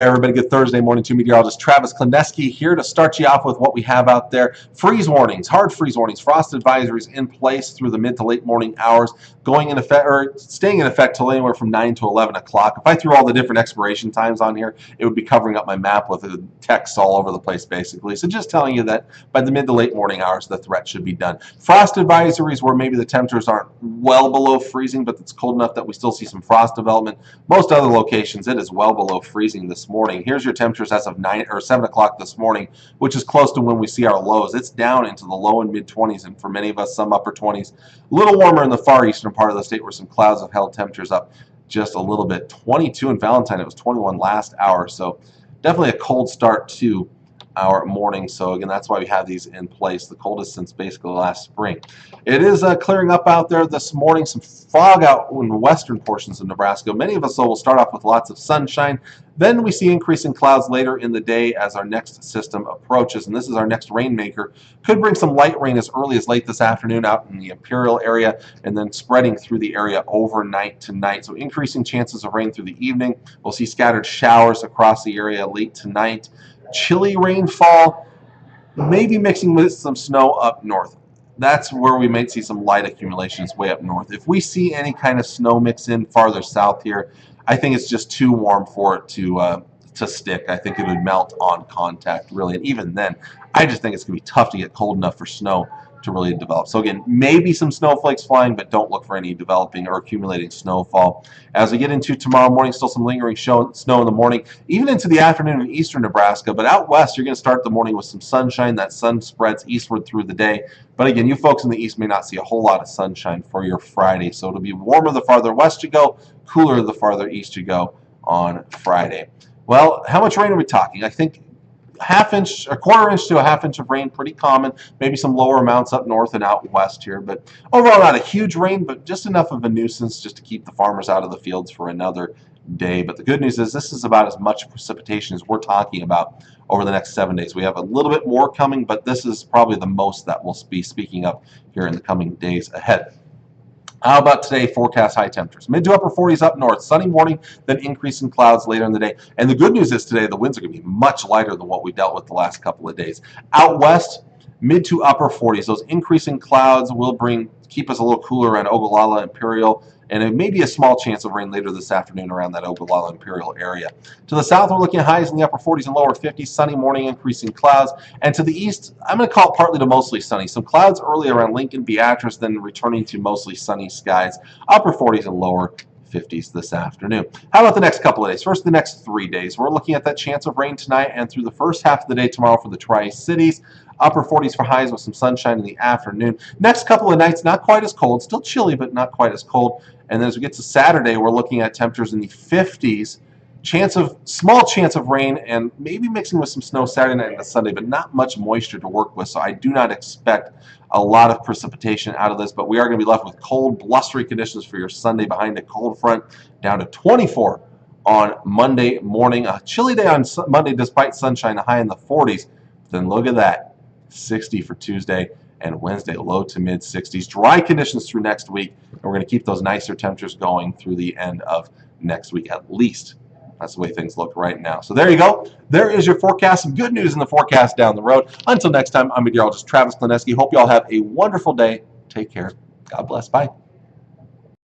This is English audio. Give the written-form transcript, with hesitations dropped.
Everybody, good Thursday morning to meteorologist Travis Klineski here to start you off with what we have out there. Freeze warnings, hard freeze warnings, frost advisories in place through the mid to late morning hours, going in effect or staying in effect till anywhere from 9 to 11 o'clock. If I threw all the different expiration times on here, it would be covering up my map with text all over the place basically. So just telling you that by the mid to late morning hours, the threat should be done. Frost advisories where maybe the temperatures aren't well below freezing, but it's cold enough that we still see some frost development. Most other locations, it is well below freezing this morning. Here's your temperatures as of 9 or 7 o'clock this morning, which is close to when we see our lows. It's down into the low and mid 20s, and for many of us, some upper 20s. A little warmer in the far eastern part of the state where some clouds have held temperatures up just a little bit. 22 in Valentine, it was 21 last hour, so definitely a cold start to our morning. So again, that's why we have these in place, the coldest since basically last spring. It is clearing up out there this morning. Some fog out in the western portions of Nebraska. Many of us, though, will start off with lots of sunshine. Then we see increasing clouds later in the day as our next system approaches, and this is our next rainmaker. Could bring some light rain as early as late this afternoon out in the Imperial area, and then spreading through the area overnight tonight. So increasing chances of rain through the evening. We'll see scattered showers across the area late tonight. Chilly rainfall, maybe mixing with some snow up north. That's where we might see some light accumulations way up north. If we see any kind of snow mix in farther south here, I think it's just too warm for it to stick. I think it would melt on contact, really. And even then, I just think it's going to be tough to get cold enough for snow to really develop. So again, maybe some snowflakes flying, but don't look for any developing or accumulating snowfall. As we get into tomorrow morning, still some lingering snow in the morning, even into the afternoon in eastern Nebraska. But out west, you're going to start the morning with some sunshine. That sun spreads eastward through the day. But again, you folks in the east may not see a whole lot of sunshine for your Friday. So it'll be warmer the farther west you go, cooler the farther east you go on Friday. Well, how much rain are we talking? I think a quarter inch to a half inch of rain, pretty common. Maybe some lower amounts up north and out west here, but overall not a huge rain, but just enough of a nuisance just to keep the farmers out of the fields for another day. But the good news is this is about as much precipitation as we're talking about over the next 7 days. We have a little bit more coming, but this is probably the most that we'll be speaking of here in the coming days ahead. How about today? Forecast high temperatures. Mid to upper 40s up north. Sunny morning, then increasing clouds later in the day. And the good news is today the winds are going to be much lighter than what we dealt with the last couple of days. Out west, mid to upper 40s. Those increasing clouds will keep us a little cooler around Ogallala, Imperial, and it may be a small chance of rain later this afternoon around that Ogallala Imperial area. To the south, we're looking at highs in the upper 40s and lower 50s, sunny morning, increasing clouds. And to the east, I'm going to call it partly to mostly sunny. Some clouds early around Lincoln, Beatrice, then returning to mostly sunny skies, upper 40s and lower 50s this afternoon. How about the next couple of days? First, the next 3 days. We're looking at that chance of rain tonight and through the first half of the day tomorrow for the Tri-Cities. Upper 40s for highs with some sunshine in the afternoon. Next couple of nights, not quite as cold. Still chilly, but not quite as cold. And then as we get to Saturday, we're looking at temperatures in the 50s. Small chance of rain and maybe mixing with some snow Saturday night and Sunday, but not much moisture to work with. So I do not expect a lot of precipitation out of this, but we are going to be left with cold, blustery conditions for your Sunday behind a cold front, down to 24 on Monday morning. A chilly day on Monday despite sunshine, a high in the 40s. Then look at that. 60 for Tuesday and Wednesday, low to mid 60s. Dry conditions through next week, and we're going to keep those nicer temperatures going through the end of next week at least. That's the way things look right now. So there you go. There is your forecast. Some good news in the forecast down the road. Until next time, I'm meteorologist Travis Klineski. Hope you all have a wonderful day. Take care. God bless. Bye.